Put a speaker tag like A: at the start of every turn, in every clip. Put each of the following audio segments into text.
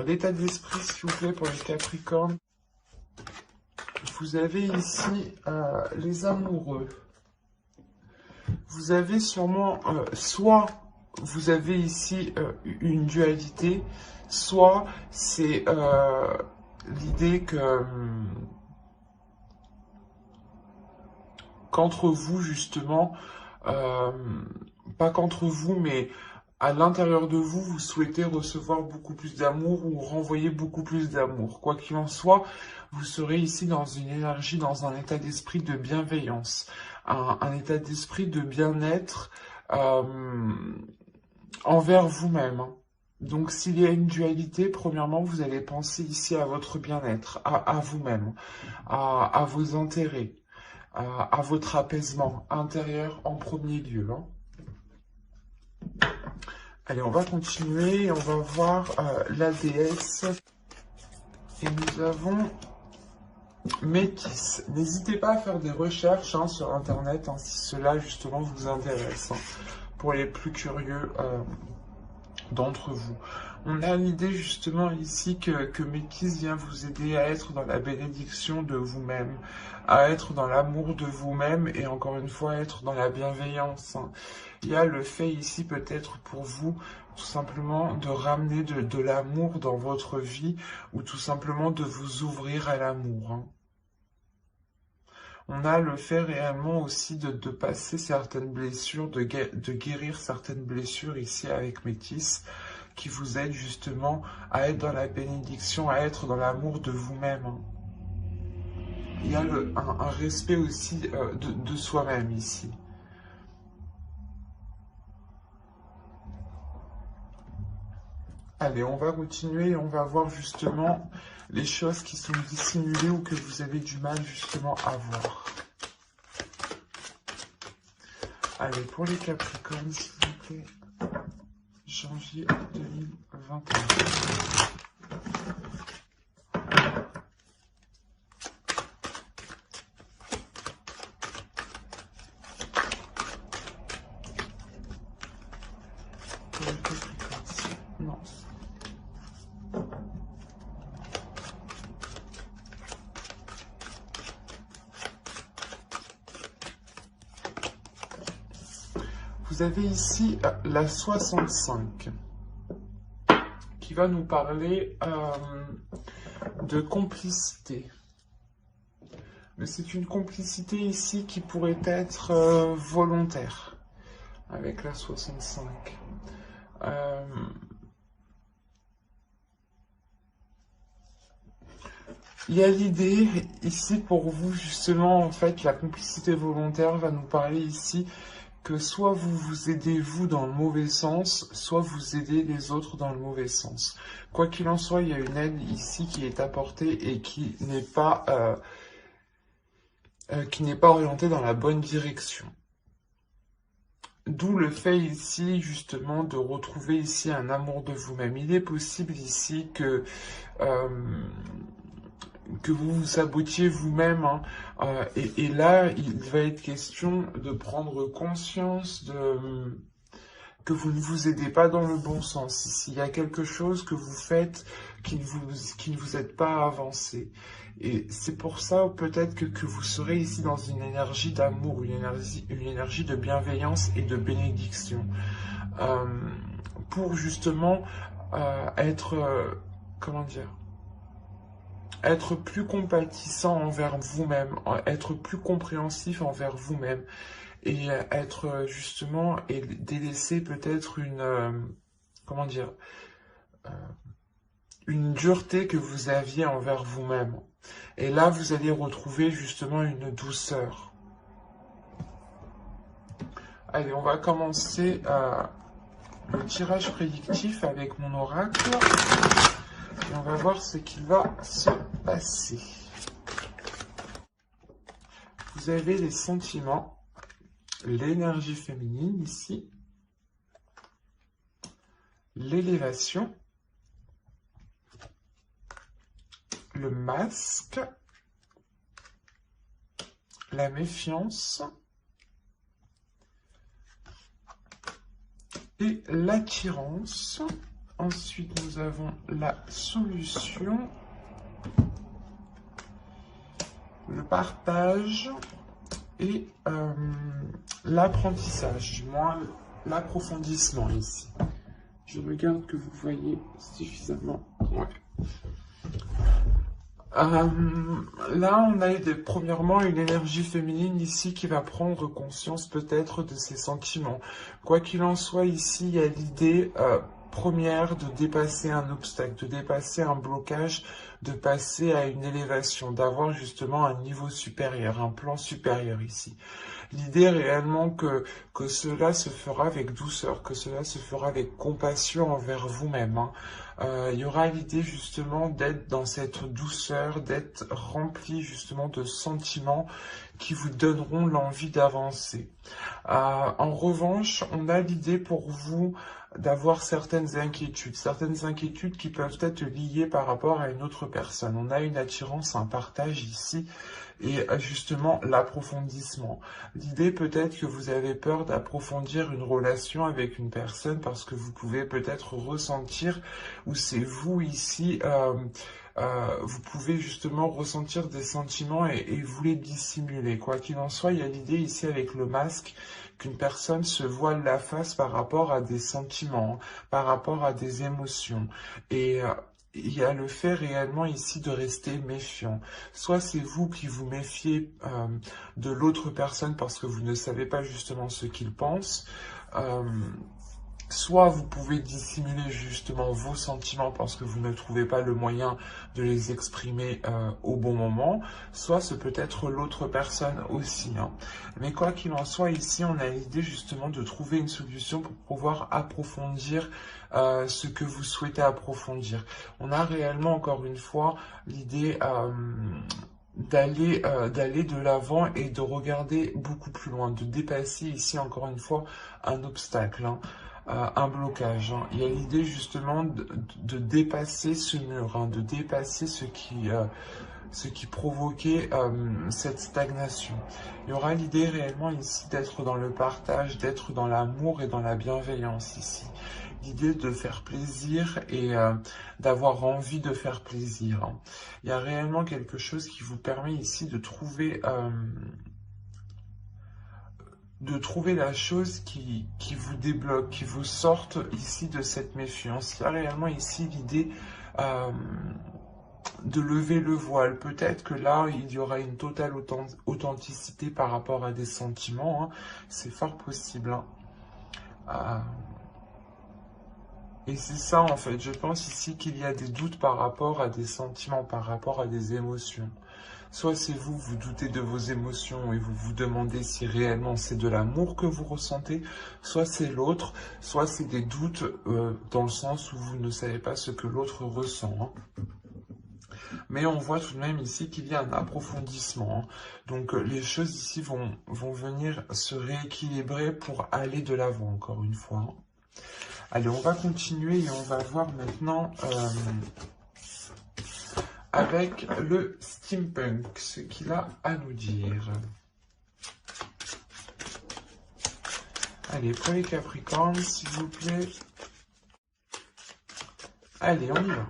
A: Alors, l'état d'esprit, s'il vous plaît, pour les Capricornes. Vous avez ici les amoureux. Vous avez sûrement, soit vous avez ici une dualité, soit c'est l'idée que qu'entre vous, justement, pas qu'entre vous, mais à l'intérieur de vous, vous souhaitez recevoir beaucoup plus d'amour ou renvoyer beaucoup plus d'amour. Quoi qu'il en soit, vous serez ici dans une énergie, dans un état d'esprit de bienveillance, un état d'esprit de bien-être envers vous-même. Donc, s'il y a une dualité, premièrement, vous allez penser ici à votre bien-être, à vous-même, à vos intérêts, à votre apaisement intérieur en premier lieu. Allez, on va continuer, on va voir la déesse. Et nous avons Métis. N'hésitez pas à faire des recherches sur Internet si cela justement vous intéresse, pour les plus curieux d'entre vous. On a l'idée justement ici que Métis vient vous aider à être dans la bénédiction de vous-même, à être dans l'amour de vous-même et encore une fois être dans la bienveillance. Il y a le fait ici peut-être pour vous tout simplement de ramener de l'amour dans votre vie ou tout simplement de vous ouvrir à l'amour. On a le fait réellement aussi de passer certaines blessures, de guérir certaines blessures ici avec Métis, qui vous aide justement à être dans la bénédiction, à être dans l'amour de vous-même. Il y a un respect aussi de soi-même ici. Allez, on va continuer et on va voir justement les choses qui sont dissimulées ou que vous avez du mal justement à voir. Allez, pour les Capricornes, s'il vous plaît, janvier 2021. Pour les Capricornes, non. Vous avez ici la 65 qui va nous parler de complicité. Mais c'est une complicité ici qui pourrait être volontaire avec la 65. Il y a l'idée ici pour vous justement, en fait, la complicité volontaire va nous parler ici que soit vous vous aidez vous dans le mauvais sens, soit vous aidez les autres dans le mauvais sens. Quoi qu'il en soit, il y a une aide ici qui est apportée et qui n'est pas orientée dans la bonne direction. D'où le fait ici justement de retrouver ici un amour de vous-même. Il est possible ici que vous vous sabotiez vous-même. Et là, il va être question de prendre conscience que vous ne vous aidez pas dans le bon sens. S'il y a quelque chose que vous faites qui ne vous aide pas à avancer. Et c'est pour ça peut-être que vous serez ici dans une énergie d'amour, une énergie de bienveillance et de bénédiction. Pour justement être, comment dire, être plus compatissant envers vous-même, être plus compréhensif envers vous-même et être justement et délaisser peut-être comment dire, une dureté que vous aviez envers vous-même. Et là, vous allez retrouver justement une douceur. Allez, on va commencer le tirage prédictif avec mon oracle. Et on va voir ce qu'il va se passer. Vous avez les sentiments, l'énergie féminine ici, l'élévation, le masque, la méfiance et l'attirance Ensuite, nous avons la solution, le partage et l'apprentissage, du moins l'approfondissement ici. Je regarde que vous voyez suffisamment. Ouais. Là, on a premièrement une énergie féminine ici qui va prendre conscience peut-être de ses sentiments. Quoi qu'il en soit, ici, il y a l'idée première de dépasser un obstacle, de dépasser un blocage, de passer à une élévation, d'avoir justement un niveau supérieur, un plan supérieur ici. L'idée réellement que cela se fera avec douceur, que cela se fera avec compassion envers vous-même. Hein. Il y aura l'idée justement d'être dans cette douceur, d'être rempli justement de sentiments qui vous donneront l'envie d'avancer. En revanche, on a l'idée pour vous d'avoir certaines inquiétudes qui peuvent être liées par rapport à une autre personne. On a une attirance, un partage ici, et justement l'approfondissement. L'idée peut-être que vous avez peur d'approfondir une relation avec une personne parce que vous pouvez peut-être ressentir, ou c'est vous ici, vous pouvez justement ressentir des sentiments et vous les dissimuler. Quoi qu'il en soit, il y a l'idée ici avec le masque qu'une personne se voile la face par rapport à des sentiments, par rapport à des émotions. Et il y a le fait réellement ici de rester méfiant. Soit c'est vous qui vous méfiez de l'autre personne parce que vous ne savez pas justement ce qu'il pense. Soit vous pouvez dissimuler justement vos sentiments parce que vous ne trouvez pas le moyen de les exprimer au bon moment, soit ce peut être l'autre personne aussi. Hein. Mais quoi qu'il en soit, ici on a l'idée justement de trouver une solution pour pouvoir approfondir ce que vous souhaitez approfondir. On a réellement encore une fois l'idée d'aller de l'avant et de regarder beaucoup plus loin, de dépasser ici encore une fois un obstacle. Hein. Un blocage. Hein. Il y a l'idée justement de dépasser ce mur, hein, de dépasser ce qui provoquait cette stagnation. Il y aura l'idée réellement ici d'être dans le partage, d'être dans l'amour et dans la bienveillance ici. L'idée de faire plaisir et d'avoir envie de faire plaisir. Hein. Il y a réellement quelque chose qui vous permet ici de trouver la chose qui vous débloque, qui vous sorte ici de cette méfiance. Il y a réellement ici l'idée de lever le voile. Peut-être que là, il y aura une totale authenticité par rapport à des sentiments. Hein. C'est fort possible. Hein. Et c'est ça, en fait. Je pense ici qu'il y a des doutes par rapport à des sentiments, par rapport à des émotions. Soit c'est vous, vous doutez de vos émotions et vous vous demandez si réellement c'est de l'amour que vous ressentez, soit c'est l'autre, soit c'est des doutes dans le sens où vous ne savez pas ce que l'autre ressent. Hein. Mais on voit tout de même ici qu'il y a un approfondissement. Hein. Donc les choses ici vont venir se rééquilibrer pour aller de l'avant, encore une fois. Hein. Allez, on va continuer et on va voir maintenant... avec le steampunk, ce qu'il a à nous dire. Allez, pour les Capricornes, s'il vous plaît. Allez, on y va.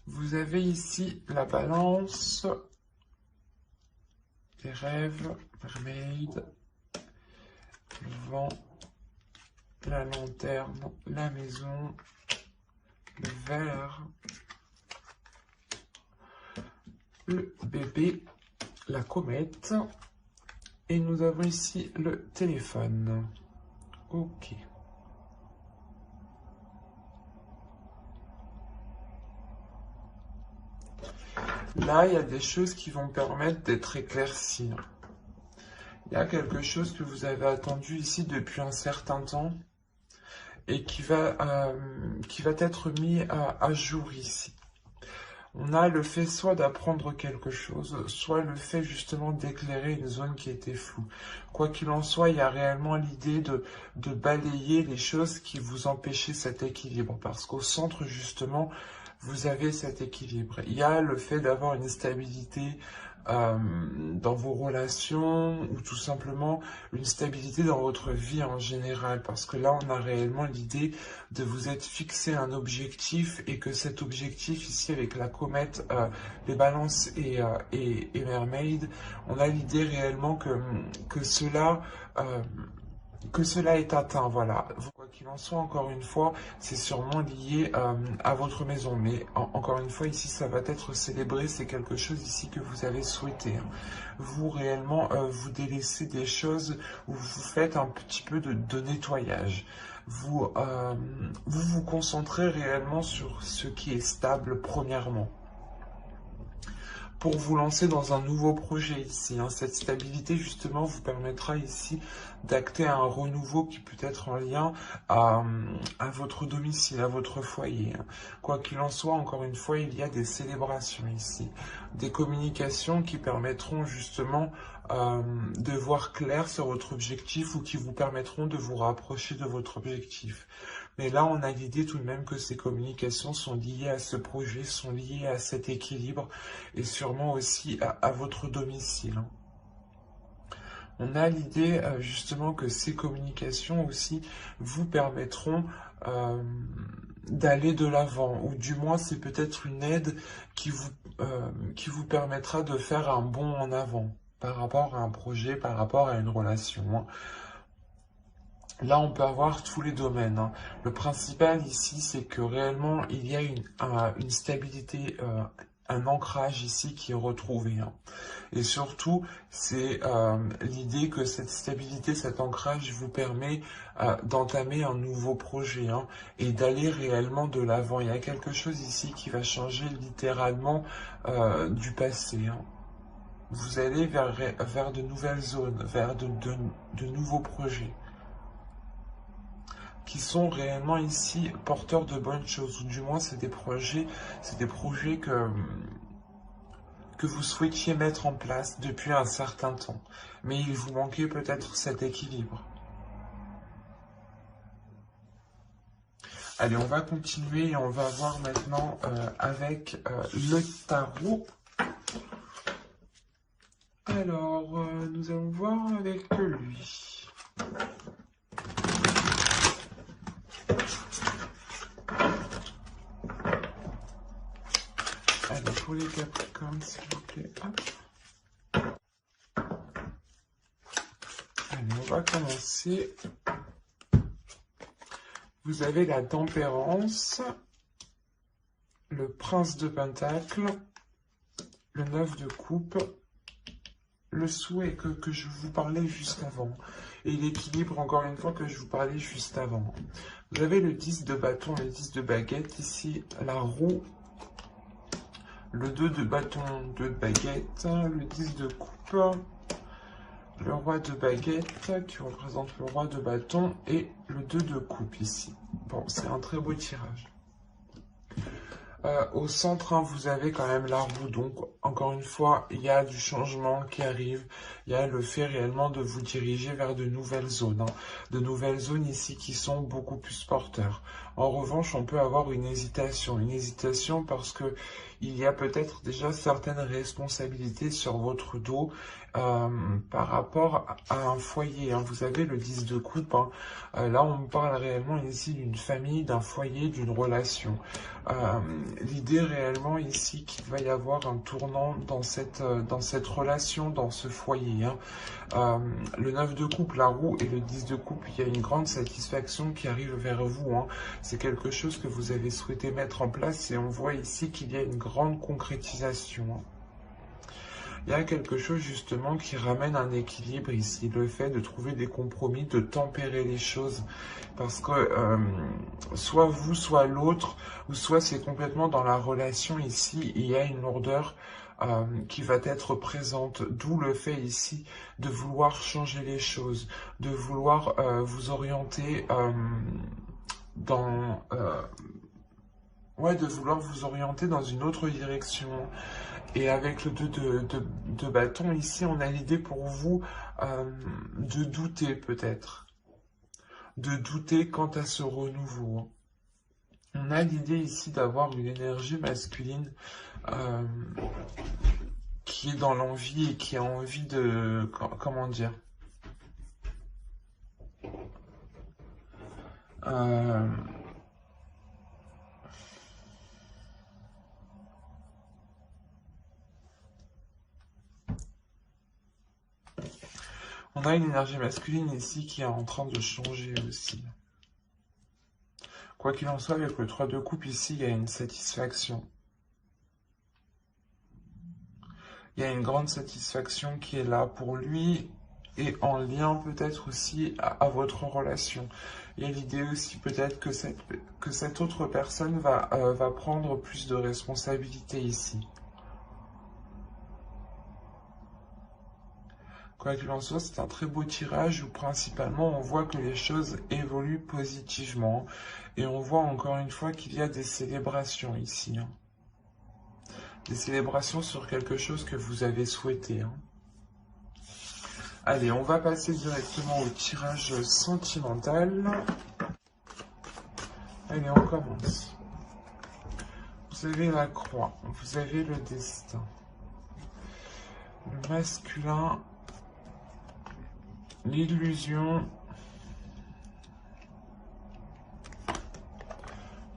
A: Vous avez ici la balance, les rêves, mermaid, le vent, la lanterne, la maison, le verre, le bébé, la comète, et nous avons ici le téléphone. Ok. Là, il y a des choses qui vont permettre d'être éclaircies. Il y a quelque chose que vous avez attendu ici depuis un certain temps et qui va être mis à jour ici. On a le fait soit d'apprendre quelque chose, soit le fait justement d'éclairer une zone qui était floue. Quoi qu'il en soit, il y a réellement l'idée de balayer les choses qui vous empêchaient cet équilibre. Parce qu'au centre, justement, vous avez cet équilibre. Il y a le fait d'avoir une stabilité, dans vos relations ou tout simplement une stabilité dans votre vie en général. Parce que là, on a réellement l'idée de vous être fixé un objectif et que cet objectif ici avec la comète, les balances et Mermaid, on a l'idée réellement que cela... que cela est atteint, voilà. Quoi qu'il en soit, encore une fois, c'est sûrement lié à votre maison. Mais encore une fois, ici, ça va être célébré. C'est quelque chose ici que vous avez souhaité. Hein. Vous, réellement, vous délaissez des choses où vous faites un petit peu de nettoyage. Vous, vous vous concentrez réellement sur ce qui est stable, premièrement, pour vous lancer dans un nouveau projet ici. Hein. Cette stabilité, justement, vous permettra ici d'acter un renouveau qui peut être en lien à votre domicile, à votre foyer. Hein. Quoi qu'il en soit, encore une fois, il y a des célébrations ici. Des communications qui permettront justement de voir clair sur votre objectif ou qui vous permettront de vous rapprocher de votre objectif. Mais là, on a l'idée tout de même que ces communications sont liées à ce projet, sont liées à cet équilibre et sûrement aussi à votre domicile. On a l'idée justement que ces communications aussi vous permettront d'aller de l'avant, ou du moins c'est peut-être une aide qui vous permettra de faire un bond en avant par rapport à un projet, par rapport à une relation. Hein. Là, on peut avoir tous les domaines. Hein. Le principal ici, c'est que réellement, il y a une stabilité, un ancrage ici qui est retrouvé. Hein. Et surtout, c'est l'idée que cette stabilité, cet ancrage vous permet d'entamer un nouveau projet hein, et d'aller réellement de l'avant. Il y a quelque chose ici qui va changer littéralement du passé. Hein. Vous allez vers de nouvelles zones, vers de nouveaux projets qui sont réellement ici porteurs de bonnes choses, ou du moins c'est des projets que vous souhaitiez mettre en place depuis un certain temps, mais il vous manquait peut-être cet équilibre. Allez, on va continuer et on va voir maintenant avec le tarot. Alors, nous allons voir avec lui. Allez, pour les Capricornes, s'il vous plaît. Hop. Allez, on va commencer. Vous avez la Tempérance, le Prince de Pentacle, le 9 de Coupe, le souhait que je vous parlais juste avant, et l'équilibre, encore une fois, que je vous parlais juste avant. Vous avez le 10 de bâton, le 10 de baguette, ici, la roue, le 2 de bâton, 2 de baguette, le 10 de coupe, le roi de baguette qui représente le roi de bâton et le 2 de coupe ici. Bon, c'est un très beau tirage. Au centre, hein, vous avez quand même la roue, donc encore une fois, il y a du changement qui arrive, il y a le fait réellement de vous diriger vers de nouvelles zones, hein, de nouvelles zones ici qui sont beaucoup plus porteurs. En revanche, on peut avoir une hésitation parce que il y a peut-être déjà certaines responsabilités sur votre dos par rapport à un foyer. Hein. Vous avez le 10 de coupe, hein. Là on parle réellement ici d'une famille, d'un foyer, d'une relation. L'idée réellement ici qu'il va y avoir un tournant dans cette relation, dans ce foyer. Hein. Le 9 de coupe, la roue et le 10 de coupe, il y a une grande satisfaction qui arrive vers vous. Hein. C'est quelque chose que vous avez souhaité mettre en place et on voit ici qu'il y a une grande concrétisation. Hein. Il y a quelque chose justement qui ramène un équilibre ici, le fait de trouver des compromis, de tempérer les choses, parce que soit vous, soit l'autre, ou soit c'est complètement dans la relation ici, il y a une lourdeur qui va être présente, d'où le fait ici de vouloir changer les choses, de vouloir vous orienter de vouloir vous orienter dans une autre direction. Et avec le 2 de bâton, ici, on a l'idée pour vous de douter peut-être. De douter quant à ce renouveau. On a l'idée ici d'avoir une énergie masculine qui est dans l'envie et qui a envie de... Comment dire, on a une énergie masculine ici qui est en train de changer aussi. Quoi qu'il en soit, avec le 3 de coupe ici, il y a une satisfaction. Il y a une grande satisfaction qui est là pour lui et en lien peut-être aussi à votre relation. Il y a l'idée aussi peut-être que cette autre personne va prendre plus de responsabilités ici. Quoi qu'il en soit, c'est un très beau tirage où principalement on voit que les choses évoluent positivement. Et on voit encore une fois qu'il y a des célébrations ici. Hein. Des célébrations sur quelque chose que vous avez souhaité. Hein. Allez, on va passer directement au tirage sentimental. Allez, on commence. Vous avez la croix, vous avez le destin. Le masculin, l'illusion,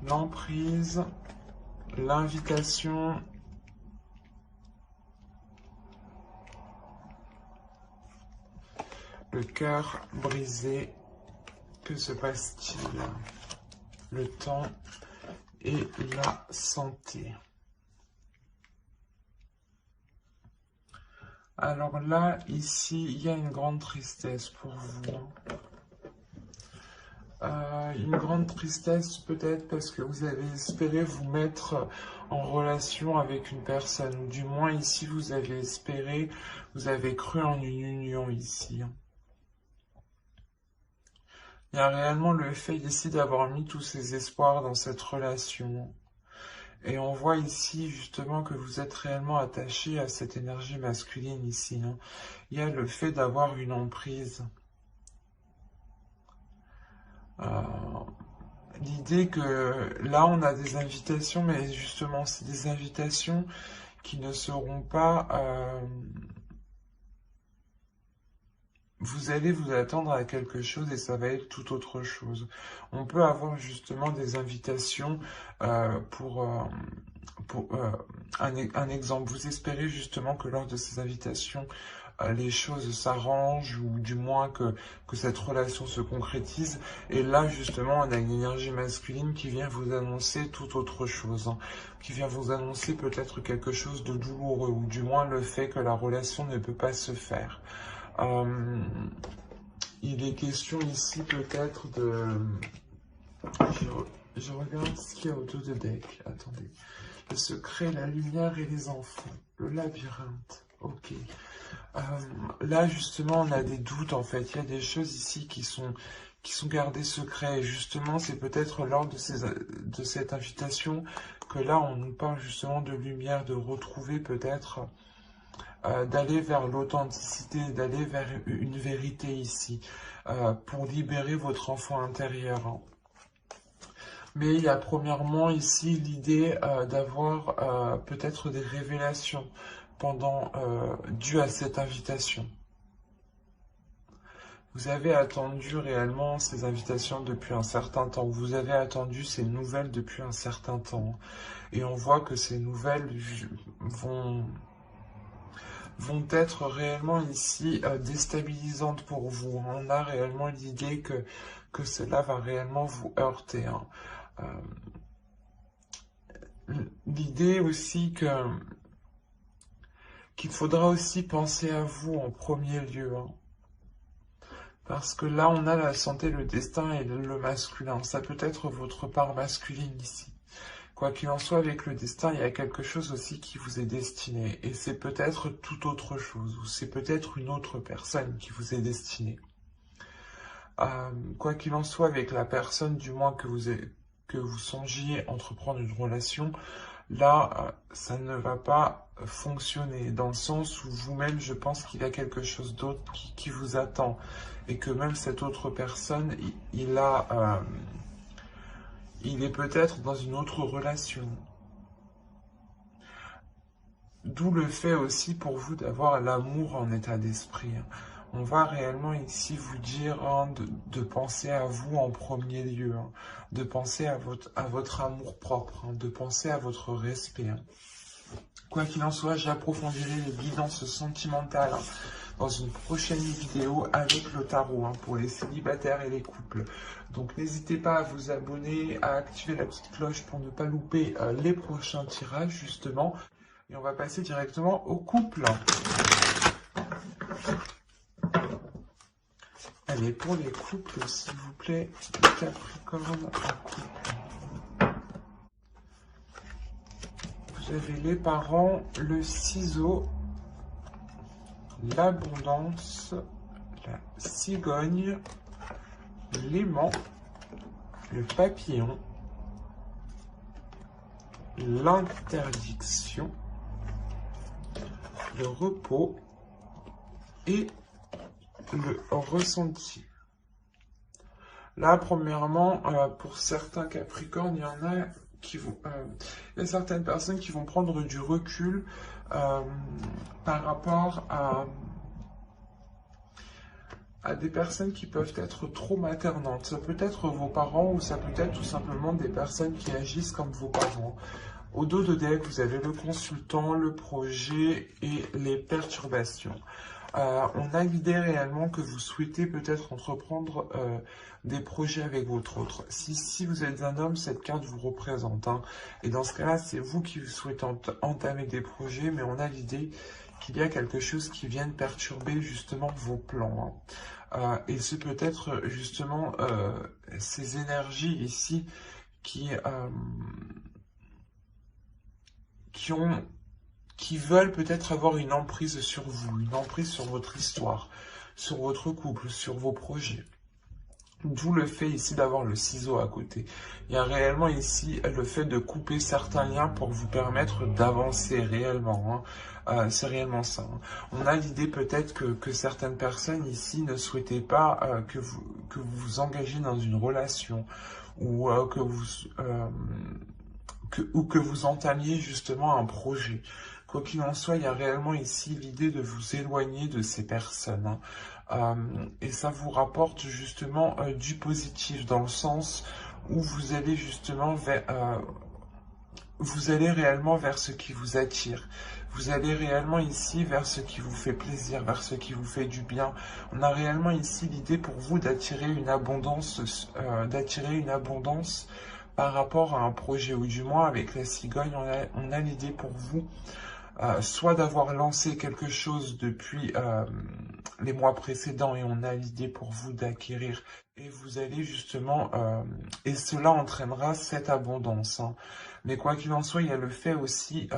A: l'emprise, l'invitation, le cœur brisé. Que se passe-t-il? Le temps et la santé. Alors là, ici, il y a une grande tristesse pour vous. Une grande tristesse peut-être parce que vous avez espéré vous mettre en relation avec une personne. Ou du moins ici, vous avez espéré, vous avez cru en une union ici. Il y a réellement le fait ici d'avoir mis tous ses espoirs dans cette relation. Et on voit ici justement que vous êtes réellement attaché à cette énergie masculine ici. Hein. Il y a le fait d'avoir une emprise. L'idée que là on a des invitations, mais justement c'est des invitations qui ne seront pas... vous allez vous attendre à quelque chose et ça va être tout autre chose. On peut avoir justement des invitations pour un exemple. Vous espérez justement que lors de ces invitations, les choses s'arrangent ou du moins que cette relation se concrétise. Et là, justement, on a une énergie masculine qui vient vous annoncer tout autre chose. Hein, qui vient vous annoncer peut-être quelque chose de douloureux ou du moins le fait que la relation ne peut pas se faire. Il est question ici peut-être de... Je regarde ce qu'il y a autour de deck. Attendez. Le secret, la lumière et les enfants. Le labyrinthe. Ok. Là, justement, on a des doutes, en fait. Il y a des choses ici qui sont gardées secrets. Et justement, c'est peut-être lors de cette invitation que là, on nous parle justement de lumière, de retrouver peut-être... d'aller vers l'authenticité, d'aller vers une vérité ici, pour libérer votre enfant intérieur. Hein. Mais il y a premièrement ici l'idée d'avoir peut-être des révélations dues à cette invitation. Vous avez attendu réellement ces invitations depuis un certain temps. Vous avez attendu ces nouvelles depuis un certain temps. Et on voit que ces nouvelles vont être réellement ici déstabilisantes pour vous. On a réellement l'idée que cela va réellement vous heurter. Hein. L'idée aussi qu'il faudra aussi penser à vous en premier lieu. Hein. Parce que là, on a la santé, le destin et le masculin. Ça peut être votre part masculine ici. Quoi qu'il en soit, avec le destin, il y a quelque chose aussi qui vous est destiné. Et c'est peut-être tout autre chose. Ou c'est peut-être une autre personne qui vous est destinée. Quoi qu'il en soit, avec la personne, du moins que vous songiez entreprendre une relation, là, ça ne va pas fonctionner. Dans le sens où vous-même, je pense qu'il y a quelque chose d'autre qui vous attend. Et que même cette autre personne, il est peut-être dans une autre relation. D'où le fait aussi pour vous d'avoir l'amour en état d'esprit. On va réellement ici vous dire de penser à vous en premier lieu, de penser à votre amour propre, de penser à votre respect. Quoi qu'il en soit, j'approfondirai les guidances sentimentales dans une prochaine vidéo avec le tarot pour les célibataires et les couples. Donc n'hésitez pas à vous abonner, à activer la petite cloche pour ne pas louper les prochains tirages justement. Et on va passer directement au couple. Allez, pour les couples, s'il vous plaît, Capricorne en couple. Vous avez les parents, le ciseau, l'abondance, la cigogne, l'aimant, le papillon, l'interdiction, le repos et le ressenti. Là, premièrement, pour certains Capricornes, il y en a qui vont, il y a certaines personnes qui vont prendre du recul par rapport à des personnes qui peuvent être trop maternantes. Ça peut être vos parents ou ça peut être tout simplement des personnes qui agissent comme vos parents. Au dos de deck, vous avez le consultant, le projet et les perturbations. On a l'idée réellement que vous souhaitez peut-être entreprendre des projets avec votre autre. Si vous êtes un homme, cette carte vous représente. Et dans ce cas-là, c'est vous qui souhaitez entamer des projets, mais on a l'idée qu'il y a quelque chose qui vient perturber justement vos plans. Et c'est peut-être justement ces énergies ici qui veulent peut-être avoir une emprise sur vous, une emprise sur votre histoire, sur votre couple, sur vos projets. D'où le fait ici d'avoir le ciseau à côté. Il y a réellement ici le fait de couper certains liens pour vous permettre d'avancer réellement. C'est réellement ça. On a l'idée peut-être que certaines personnes ici ne souhaitaient pas que vous vous engagez dans une relation ou que vous entamiez justement un projet. Quoi qu'il en soit, il y a réellement ici l'idée de vous éloigner de ces personnes. Et ça vous rapporte justement du positif dans le sens où vous allez justement vous allez réellement vers ce qui vous attire. Vous allez réellement ici vers ce qui vous fait plaisir, vers ce qui vous fait du bien. On a réellement ici l'idée pour vous d'attirer une abondance, par rapport à un projet, ou du moins avec la cigogne, on a l'idée pour vous soit d'avoir lancé quelque chose depuis les mois précédents et on a l'idée pour vous d'acquérir et vous allez justement, et cela entraînera cette abondance. Mais quoi qu'il en soit, il y a le fait aussi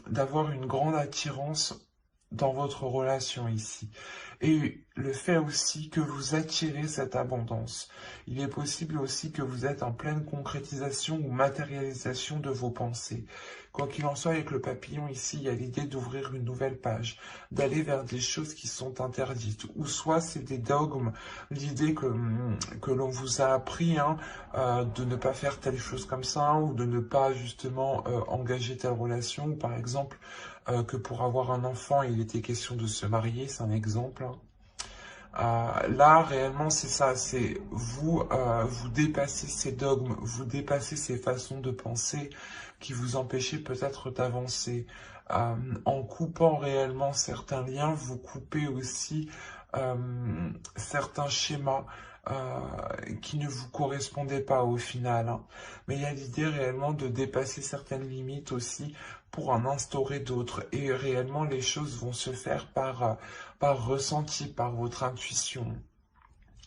A: d'avoir une grande attirance dans votre relation ici. Et le fait aussi que vous attirez cette abondance. Il est possible aussi que vous êtes en pleine concrétisation ou matérialisation de vos pensées. Quoi qu'il en soit, avec le papillon ici, il y a l'idée d'ouvrir une nouvelle page, d'aller vers des choses qui sont interdites. Ou soit c'est des dogmes, l'idée que l'on vous a appris de ne pas faire telle chose comme ça, ou de ne pas justement engager telle relation, ou par exemple que pour avoir un enfant, il était question de se marier, c'est un exemple. Là, réellement, c'est ça, c'est vous dépassez ces dogmes, vous dépassez ces façons de penser qui vous empêchaient peut-être d'avancer. En coupant réellement certains liens, vous coupez aussi certains schémas qui ne vous correspondaient pas au final. Mais il y a l'idée réellement de dépasser certaines limites aussi pour en instaurer d'autres. Et réellement, les choses vont se faire par ressenti, par votre intuition.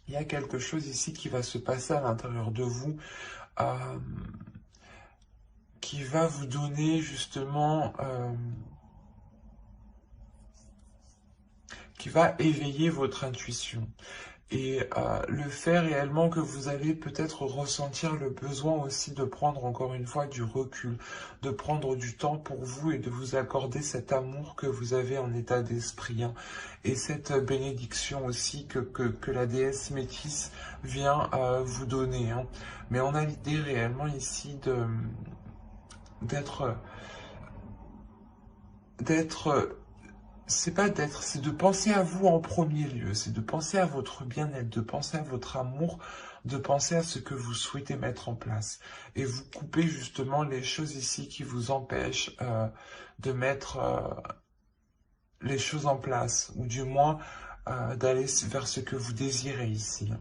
A: Il y a quelque chose ici qui va se passer à l'intérieur de vous, qui va vous donner justement, qui va éveiller votre intuition. Et le fait réellement que vous allez peut-être ressentir le besoin aussi de prendre encore une fois du recul, de prendre du temps pour vous et de vous accorder cet amour que vous avez en état d'esprit. Et cette bénédiction aussi que la déesse Métis vient vous donner. Mais on a l'idée réellement ici d'être d'être... c'est pas d'être, c'est de penser à vous en premier lieu, c'est de penser à votre bien-être, de penser à votre amour, de penser à ce que vous souhaitez mettre en place. Et vous coupez justement les choses ici qui vous empêchent de mettre les choses en place, ou du moins d'aller vers ce que vous désirez ici.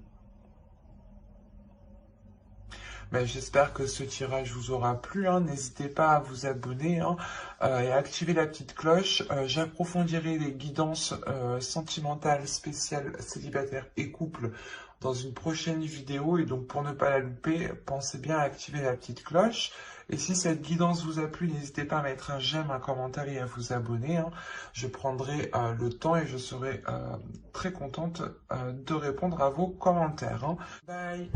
A: Ben, j'espère que ce tirage vous aura plu, hein. N'hésitez pas à vous abonner, hein, et à activer la petite cloche. J'approfondirai les guidances sentimentales spéciales célibataires et couples dans une prochaine vidéo. Et donc pour ne pas la louper, pensez bien à activer la petite cloche. Et si cette guidance vous a plu, n'hésitez pas à mettre un j'aime, un commentaire et à vous abonner, hein. Je prendrai le temps et je serai très contente de répondre à vos commentaires, hein. Bye!